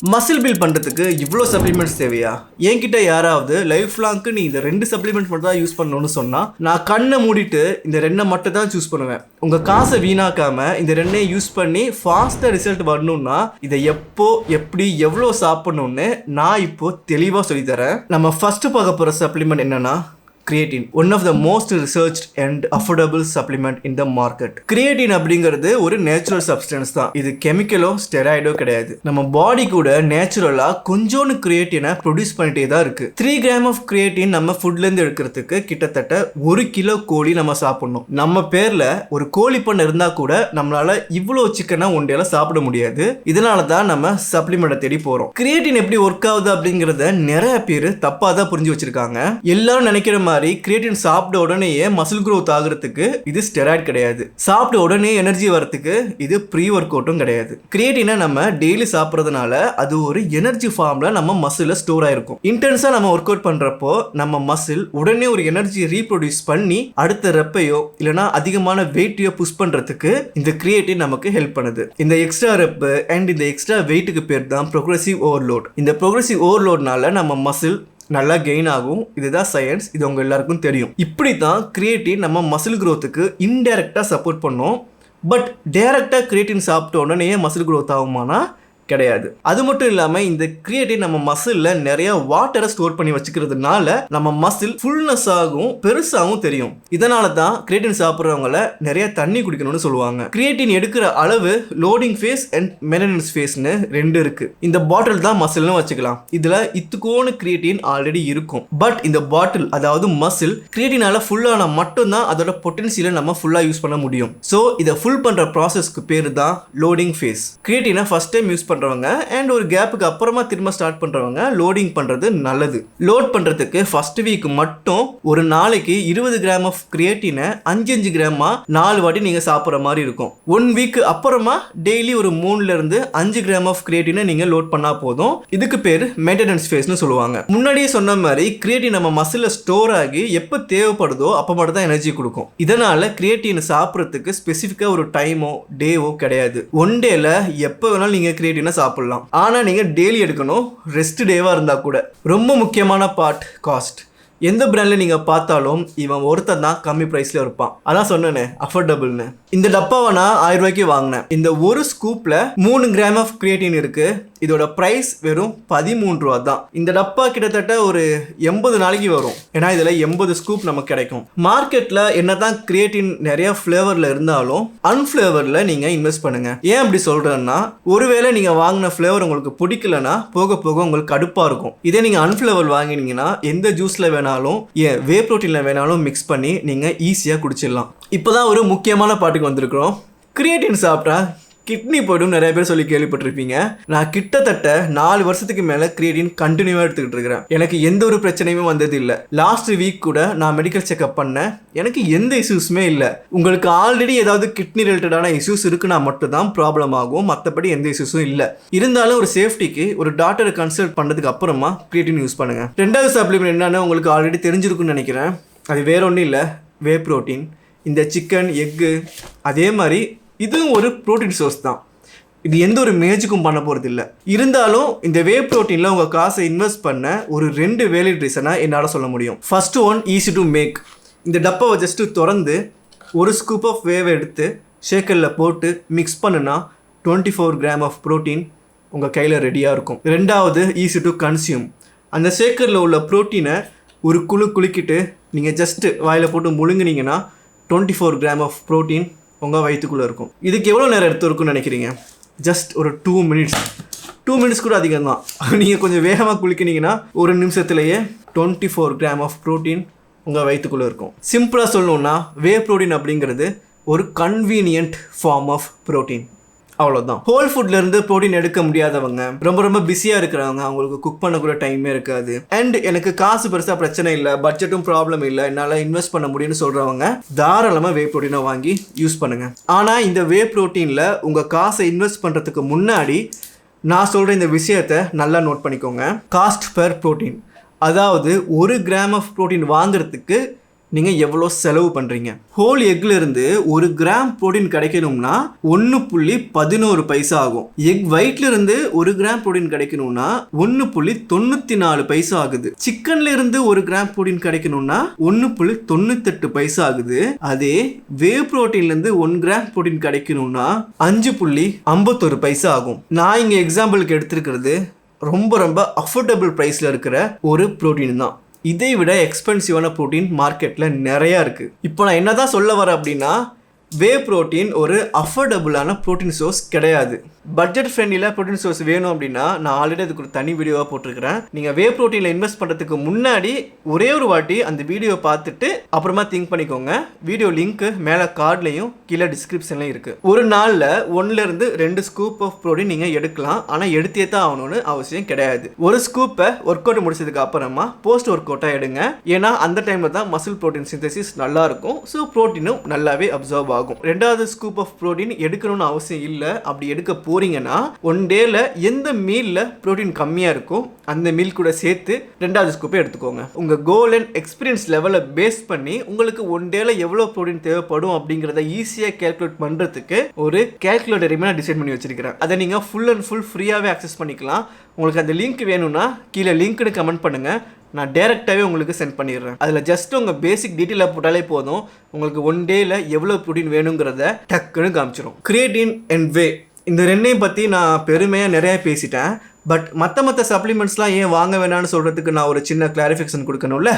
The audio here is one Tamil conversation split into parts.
மசில் பில்ட் பண்ணுறதுக்கு இவ்வளோ சப்ளிமெண்ட்ஸ் தேவையா? என்கிட்ட யாராவது லைஃப் லாங்க்கு நீ இந்த 2 சப்ளிமெண்ட்ஸ் மட்டும் தான் யூஸ் பண்ணணும்னு சொன்னால் நான் கண்ணை மூடிட்டு இந்த 2 மட்டும் தான் சூஸ் பண்ணுவேன். உங்கள் காசை வீணாக்காமல் இந்த 2 யூஸ் பண்ணி ஃபாஸ்ட்டாக ரிசல்ட் வரணும்னா இதை எப்போ எப்படி எவ்வளோ சாப்பிடணும்னு நான் இப்போது தெளிவாக சொல்லித்தரேன். நம்ம ஃபஸ்ட்டு பார்க்க போகிற சப்ளிமெண்ட் என்னென்னா creatine, one of the most researched and affordable supplement in the market. creatine அப்படிங்கிறது ஒரு நேச்சுரல் சப்ஸ்டன்ஸ் தான். இது கெமிக்கலோ ஸ்டெராய்டோ கிடையாது. நம்ம பாடி கூட நேச்சுரலா கொஞ்சோண்டு கிரியேட்டினை ப்ரொடியூஸ் பண்ணிட்டே தான் இருக்கு. 3 கிராம் ஆஃப் கிரியேட்டின் நம்ம ஃபுட்ல இருந்து எடுக்கிறதுக்கு கிட்டத்தட்ட 1 கிலோ கோழி நம்ம சாப்பிடணும். நம்ம பேர்ல ஒரு கோழி பண்ண இருந்தா கூட நம்மளால இவ்வளோ சிக்கனா ஒன்றையில சாப்பிட முடியாது. இதனால தான் நம்ம சப்ளிமெண்ட்டை தேடி போறோம். கிரியேட்டின் எப்படி ஒர்க் ஆகுது அப்படிங்கறத நிறைய பேர் தப்பா தான் புரிஞ்சு வச்சிருக்காங்க. எல்லாரும் நினைக்கிற மாதிரி கிரியேட்டின் சாப்பிட்ட உடனேயே மசில் growth ஆகிறதுக்கு இது ஸ்டெராய்டு கிடையாது. சாப்பிட்ட உடனே எனர்ஜி வரதுக்கு இது ப்ரீ ஒர்க் அவுட்டும் கிடையாது. கிரியேட்டினை நம்ம டெய்லி சாப்பிட்றதுனால அது ஒரு எனர்ஜி ஃபார்ம்ல நம்ம மசில்ல ஸ்டோர் ஆயிருக்கும். இன்டென்ஸா நம்ம ஒர்க் அவுட் பண்றப்போ நம்ம மசில் உடனே ஒரு எனர்ஜி ரீப்ரொடியூஸ் பண்ணி அடுத்த ரெப்பையோ இல்லைன்னா அதிகமான வெயிட்டையோ புஷ் பண்றதுக்கு இந்த கிரியேட்டின் நமக்கு ஹெல்ப் பண்ணுது. இந்த எக்ஸ்ட்ரா ரெப் அண்ட் இந்த எக்ஸ்ட்ரா வெயிட்டுக்கு பேர் தான் ப்ரோக்ரெசிவ் ஓவர்லோட். இந்த ப்ரோக்ரெசிவ் ஓவர்லோட்னால நம்ம மசில் நல்லா கெயின் ஆகும். இதுதான் சயின்ஸ். இது உங்க எல்லாருக்கும் தெரியும். இப்படி தான் கிரியேட்டின் நம்ம மசில் growthக்கு இன்டைரக்டா சப்போர்ட் பண்ணும். பட் டைரக்டா கிரியேட்டின் சாப்பிட்ட உடனே மசில் growth ஆகுமானா கிடையாது. அது மட்டும் இல்லாமல் இந்த கிரியேட்டின் நம்ம மசிலில் நிறைய வாட்டரை ஸ்டோர் பண்ணி வச்சுக்கிறதுனால நம்ம மசில் ஃபுல்னஸ் ஆகும், பெருசாகவும் தெரியும். இதனால தான் கிரியேட்டின் சாப்பிட்றவங்கள நிறைய தண்ணி குடிக்கணும்னு சொல்லுவாங்க. கிரியேட்டின் எடுக்கிற அளவு லோடிங் ஃபேஸ் அண்ட் மெயின்டெனன்ஸ் ஃபேஸ்னு 2 இருக்கு. இந்த பாட்டில் தான் மசில்னு வச்சுக்கலாம். இதுல இத்துக்கோன்னு கிரியேட்டின் ஆல்ரெடி இருக்கும். பட் இந்த பாட்டில் அதாவது மசில் கிரியேட்டினால ஃபுல்லான மட்டும்தான் அதோட பொட்டன்சியலை நம்ம ஃபுல்லாக யூஸ் பண்ண முடியும். ஸோ இதை ஃபுல் பண்ற ப்ராசஸ்க்கு பேர் தான் லோடிங் ஃபேஸ். கிரியேட்டினை ஃபர்ஸ்ட் டைம் யூஸ் பண்றவங்க அண்ட் ஒரு கேப்புக்கு அப்புறமா திரும்ப ஸ்டார்ட் பண்றவங்க லோடிங் பண்றது நல்லது. லோட் பண்றதுக்கு ஃபர்ஸ்ட் வீக் மட்டும் ஒரு நாளைக்கு 20 கிராம் ஆஃப் கிரியேட்டினை 5 கிராமா 4 வாட்டி நீங்க சாப்பிட்ற மாதிரி இருக்கும். 1 வீக் அப்புறமா டெய்லி ஒரு 3ல இருந்து 5 கிராம் ஆஃப் கிரியேட்டினை நீங்க லோட் பண்ணா போதும். இதுக்கு பேர் மெயின்டெனன்ஸ் ஃபேஸ்னு சொல்லுவாங்க. முன்னாடியே சொன்ன மாதிரி கிரியேட்டின் நம்ம மசில்ல ஸ்டோர் ஆகி எப்போ தேவைப்படுதோ அப்போ மட்டும் தான் எனர்ஜி கொடுக்கும். இதனால கிரியேட்டின் சாப்பிட்றதுக்கு ஸ்பெசிஃபிக்கா ஒரு டைமோ டேவோ கிடையாது. ஒன் டேல எப்போ வேணாலும் நீங்க கிரியேட்டினை சாப்பிடலாம். ஆனா நீங்க டெய்லி எடுக்கணும். ரெஸ்ட் டேவா இருந்தா கூட. ரொம்ப முக்கியமான பார்ட் காஸ்ட். எந்த பிராண்ட்ல நீங்க பார்த்தாலும் இவன் ஒருத்தன் தான் கம்மி பிரைஸ்ல இருப்பான். அதான் சொன்னேனே அஃபோர்டபுள்னு. இந்த டப்பாவை நான் 1000 ரூபாய்க்கு வாங்கினேன். இந்த ஒரு ஸ்கூப்ல 3 கிராம் ஆஃப் கிரியேட்டின் இருக்கு. இதோட பிரைஸ் வெறும் 13 ரூபா தான். இந்த டப்பா கிட்டத்தட்ட ஒரு 80 நாளைக்கு வரும். ஏன்னா இதுல 80 ஸ்கூப் நமக்கு கிடைக்கும். மார்க்கெட்ல என்னதான் கிரியேட்டின் நிறைய ஃபிளேவர்ல இருந்தாலும் அன்ஃபிளேவர்ல நீங்க இன்வெஸ்ட் பண்ணுங்க. ஏன் அப்படி சொல்றேன்னா ஒருவேளை நீங்க வாங்கின ஃபிளேவர் உங்களுக்கு பிடிக்கலன்னா போக போக உங்களுக்கு கடுப்பா இருக்கும். இதே நீங்க அன்ஃபிளேவர் வாங்கினீங்கன்னா எந்த ஜூஸ்ல வேணாலும் வே புரோட்டீன்ல வேணாலும் மிக்ஸ் பண்ணி நீங்க ஈஸியா குடிச்சிடலாம். இப்போதான் ஒரு முக்கியமான பாட்டுக்கு வந்திருக்கிறோம். கிரியேட்டின் சாப்பிட்டா கிட்னி போய்டும் நிறைய பேர் சொல்லி கேள்விப்பட்டிருப்பீங்க. நான் கிட்டத்தட்ட 4 வருஷத்துக்கு மேல கிரியேட்டின் கண்டினியூவா எடுத்துக்கிட்டு இருக்கிறேன். எனக்கு எந்த ஒரு பிரச்சனையுமே வந்தது இல்லை. லாஸ்ட் வீக் கூட நான் மெடிக்கல் செக்அப் பண்ணேன். எனக்கு எந்த இஷ்யூஸுமே இல்லை. உங்களுக்கு ஆல்ரெடி ஏதாவது கிட்னி ரிலேட்டடான இஷ்யூஸ் இருக்குன்னா மட்டும்தான் ப்ராப்ளம் ஆகும். மற்றபடி எந்த இஷ்யூஸும் இல்லை. இருந்தாலும் ஒரு சேஃப்டிக்கு ஒரு டாக்டரை கன்சல்ட் பண்ணதுக்கு அப்புறமா கிரியேட்டின் யூஸ் பண்ணுங்க. 2வது சப்ளிமெண்ட் என்னன்னு உங்களுக்கு ஆல்ரெடி தெரிஞ்சிருக்குன்னு நினைக்கிறேன். அது வேற ஒன்றும் இல்லை, வே புரோட்டீன். இந்த சிக்கன் எக்கு அதே மாதிரி இதுவும் ஒரு ப்ரோட்டீன் சோர்ஸ் தான். இது எந்த ஒரு மேஜிக்கும் பண்ண போகிறது இல்லை. இருந்தாலும் இந்த வே ப்ரோட்டீனில் உங்கள் காசை இன்வெஸ்ட் பண்ண ஒரு 2 வேலிட் ரீசனாக என்னால் சொல்ல முடியும். First one easy to make. இந்த டப்பாவை ஜஸ்ட்டு திறந்து ஒரு ஸ்கூப் ஆஃப் வேவை எடுத்து ஷேக்கரில் போட்டு மிக்ஸ் பண்ணுனா 24 கிராம் ஆஃப் ப்ரோட்டீன் உங்கள் கையில் ரெடியாக இருக்கும். 2வது ஈஸி டு கன்சியூம். அந்த ஷேக்கரில் உள்ள ப்ரோட்டீனை ஒரு குலுக்கிட்டு நீங்கள் ஜஸ்ட்டு வாயில் போட்டு முழுங்கினீங்கன்னா 24 கிராம் ஆஃப் ப்ரோட்டீன் உங்கள் வயிற்றுக்குள்ளே இருக்கும். இதுக்கு எவ்வளோ நேரம் எடுத்து இருக்குன்னு நினைக்கிறீங்க? ஜஸ்ட் ஒரு 2 மினிட்ஸ். 2 மினிட்ஸ் கூட அதிகம் தான். நீங்கள் கொஞ்சம் வேகமாக குளிக்கினீங்கன்னா ஒரு நிமிஷத்துலேயே 24 கிராம் ஆஃப் ப்ரோட்டீன் உங்கள் வயிற்றுக்குள்ளே இருக்கும். சிம்பிளாக சொல்லணுன்னா வே ப்ரோட்டீன் அப்படிங்கிறது ஒரு கன்வீனியன்ட் ஃபார்ம் ஆஃப் ப்ரோட்டீன். அவ்வளோதான். ஹோல் ஃபுட்லேருந்து ப்ரோட்டீன் எடுக்க முடியாதவங்க, ரொம்ப பிஸியாக இருக்கிறவங்க, அவங்களுக்கு குக் பண்ண கூட டைமே இருக்காது, அண்ட் எனக்கு காசு பெருசாக பிரச்சனை இல்லை, பட்ஜெட்டும் ப்ராப்ளம் இல்லை, என்னால் இன்வெஸ்ட் பண்ண முடியும்னு சொல்கிறவங்க தாராளமாக வே ப்ரோட்டீனை வாங்கி யூஸ் பண்ணுங்க. ஆனால் இந்த வே ப்ரோட்டீனில் உங்கள் காசை இன்வெஸ்ட் பண்ணுறதுக்கு முன்னாடி நான் சொல்கிற இந்த விஷயத்தை நல்லா நோட் பண்ணிக்கோங்க. Cost per protein. அதாவது 1 கிராம் ஆஃப் ப்ரோட்டீன் வாங்குறதுக்கு நீங்கள் எவ்வளோ செலவு பண்ணுறீங்க. ஹோல் எக்ல இருந்து 1 கிராம் புரோட்டீன் கிடைக்கணும்னா 1.11 பைசா ஆகும். எக் ஒயிட்ல இருந்து 1 கிராம் புரோட்டீன் கிடைக்கணும்னா 1.94 பைசா ஆகுது. சிக்கன்ல இருந்து 1 கிராம் புரோட்டீன் கிடைக்கணும்னா 1.98 பைசா ஆகுது. அதே வே புரோட்டீன்ல இருந்து 1 கிராம் புரோட்டீன் கிடைக்கணும்னா 5.51 பைசா ஆகும். நான் இங்க எக்ஸாம்பிளுக்கு எடுத்திருக்கிறது ரொம்ப ரொம்ப அஃபோர்டபுள் ப்ரைஸில் இருக்கிற ஒரு ப்ரோட்டீன் தான். இதை விட எக்ஸ்பென்சிவான ப்ரோட்டீன் மார்க்கெட்டில் நிறையா இருக்குது. இப்போ நான் என்ன தான் சொல்ல வரேன் அப்படின்னா, வே ப்ரோட்டீன் ஒரு அஃபோர்டபுளான ப்ரோட்டீன் சோர்ஸ் கிடையாது. பட்ஜெட் ஃப்ரெண்ட்லியில் ப்ரோட்டீன் சோர்ஸ் வேணும் அப்படின்னா நான் ஆல்ரெடி அதுக்கு ஒரு தனி வீடியோவாக போட்டிருக்கிறேன். நீங்கள் வே ப்ரோட்டீனில் இன்வெஸ்ட் பண்ணுறதுக்கு முன்னாடி ஒரே ஒரு வாட்டி அந்த வீடியோ பார்த்துட்டு அப்புறமா திங்க் பண்ணிக்கோங்க. வீடியோ லிங்க் மேலே கார்ட்லையும் கீழே டிஸ்கிரிப்ஷன்லையும் இருக்குது. ஒரு நாளில் 1-2 ஸ்கூப் ஆஃப் ப்ரோட்டீன் நீங்கள் எடுக்கலாம். ஆனால் எடுத்தே தான் ஆகணும்னு அவசியம் கிடையாது. ஒரு ஸ்கூப்பை ஒர்க் அவுட் முடிச்சதுக்கு அப்புறமா போஸ்ட் ஒர்க் அவுட்டாக எடுங்க. ஏன்னா அந்த டைமில் தான் மசில் ப்ரோட்டீன் சிந்தசிஸ் நல்லா இருக்கும். ஸோ ப்ரோட்டீனும் நல்லாவே அப்சர்வ் ஆகும். 2வது ஸ்கூப் ஆஃப் ப்ரோட்டீன் எடுக்கணும்னு அவசியம் இல்லை. அப்படி எடுக்க போறீங்கன்னா ஒன் டேல எந்த மீல்ல புரோட்டீன் கம்மியா இருக்கோ அந்த மீல் கூட சேர்த்து 2வது ஸ்கூப்பை எடுத்துக்கோங்க. உங்க கோல் அண்ட் எக்ஸ்பீரியன்ஸ் லெவலை பேஸ் பண்ணி உங்களுக்கு ஒன் டேல எவ்வளவு புரோட்டீன் தேவைப்படும் அப்படிங்கறத ஈஸியா கால்குலேட் பண்றதுக்கு ஒரு கால்குலேட்டரையுமே நான் டிசைன் பண்ணி வச்சிருக்கிறேன். அதை நீங்க ஃபுல் அண்ட் ஃபுல் ஃப்ரீயாவே அக்சஸ் பண்ணிக்கலாம். உங்களுக்கு அந்த லிங்க் வேணும்னா கீழே லிங்க்னு கமெண்ட் பண்ணுங்க. நான் டேரெக்டாகவே உங்களுக்கு சென்ட் பண்ணிடுறேன். அதில் ஜஸ்ட் உங்கள் பேசிக் டீட்டெயிலாக போட்டாலே போதும். உங்களுக்கு ஒன் டேயில் எவ்வளோ ப்ரோட்டீன் வேணுங்கிறத டக்குன்னு காமிச்சிடும். கிரியேட்டின் அண்ட் வே இந்த ரெண்டையும் பற்றி நான் பெருமையாக நிறையா பேசிட்டேன். பட் மற்ற சப்ளிமெண்ட்ஸ்லாம் ஏன் வாங்க வேணான்னு சொல்கிறதுக்கு நான் ஒரு சின்ன கிளாரிஃபிகேஷன் கொடுக்கணும்ல,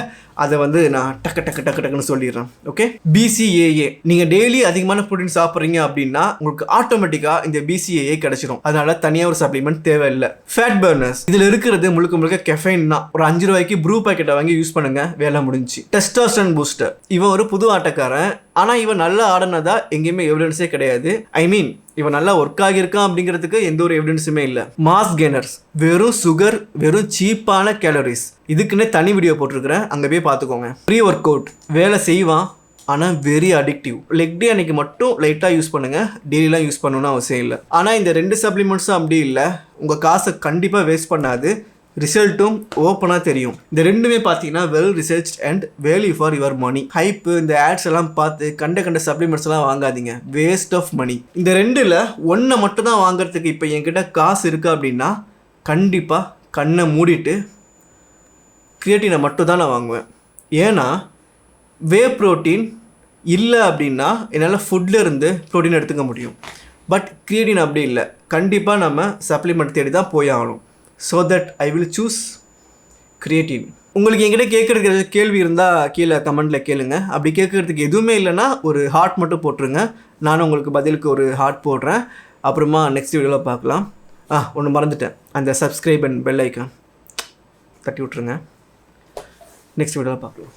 அதை நான் டக்குன்னு சொல்லிடுறேன். ஓகே, BCAA நீங்கள் டெய்லி அதிகமான ப்ரோட்டீன் சாப்பிட்றீங்க அப்படின்னா உங்களுக்கு ஆட்டோமேட்டிக்காக இந்த BCAA கிடைச்சிடும். அதனால தனியாக ஒரு சப்ளிமெண்ட் தேவையில்லை. ஃபேட் பர்னர்ஸ் இதில் இருக்கிறது முழுக்க கெஃபைன் தான். ஒரு 5 ரூபாய்க்கு ப்ரூ பாக்கெட்டை வாங்கி யூஸ் பண்ணுங்க, வேலை முடிஞ்சு. டெஸ்டோஸ்டெரான் பூஸ்டர் இவன் ஒரு புது ஆட்டக்காரன். ஆனால் இவன் நல்லா ஆடினதா எங்கேயுமே எவிடன்ஸே கிடையாது. ஐ மீன் இவன் நல்லா ஒர்க் ஆகியிருக்கான் அப்படிங்கிறதுக்கு எந்த ஒரு எவிடன்ஸுமே இல்லை. மாஸ் கெய்னர்ஸ் வெறும் சுகர், வெறும் சீப்பான கேலரிஸ். இதுக்குன்னே தனி வீடியோ போட்டிருக்கிறேன், அங்கே போய் பார்த்துக்கோங்க. ப்ரீ ஒர்க் அவுட் வேலை செய்வான், ஆனால் வெரி அடிக்டிவ். லெக் டே அன்னைக்கு மட்டும் லைட்டாக யூஸ் பண்ணுங்கள், டெய்லிலாம் யூஸ் பண்ணணும்னு அவசியம் இல்லை. ஆனால் இந்த 2 சப்ளிமெண்ட்ஸும் அப்படி இல்லை, உங்கள் காசை கண்டிப்பாக வேஸ்ட் பண்ணாது. ரிசல்ட்டும் ஓப்பனாக தெரியும். இந்த ரெண்டுமே பார்த்தீங்கன்னா well research and value for your money. Hype இந்த ஆட்ஸ் எல்லாம் பார்த்து கண்ட சப்ளிமெண்ட்ஸ் எல்லாம் வாங்காதீங்க, வேஸ்ட் ஆஃப் மணி. இந்த 2ல் ஒன்றை மட்டும் தான் வாங்குறதுக்கு இப்போ என்கிட்ட காசு இருக்குது அப்படின்னா கண்டிப்பாக கண்ணை மூடிட்டு கிரியேட்டினை மட்டும் தான் நான் வாங்குவேன். ஏன்னா வே ப்ரோட்டீன் இல்லை அப்படின்னா என்னால் ஃபுட்டில் இருந்து ப்ரோட்டீன் எடுத்துக்க முடியும். பட் கிரியேட்டின் அப்படி இல்லை, கண்டிப்பாக நம்ம சப்ளிமெண்ட் தேடி தான் போய் ஆகணும். So that I will choose creatine. உங்களுக்கு என்கிட்ட கேட்குறதுக்கு கேள்வி இருந்தால் கீழே கமெண்டில் கேளுங்க. அப்படி கேட்குறதுக்கு எதுவுமே இல்லைன்னா ஒரு ஹார்ட் மட்டும் போட்டுருங்க, நானும் உங்களுக்கு பதிலுக்கு ஒரு ஹார்ட் போடுறேன். அப்புறமா நெக்ஸ்ட் வீடியோவில் பார்க்கலாம். ஒன்று மறந்துட்டேன், அந்த சப்ஸ்கிரைப் அண்ட் பெல் ஐக்கான் தட்டி விட்ருங்க. நெக்ஸ்ட் வீடியோவில் பார்க்கலாம்.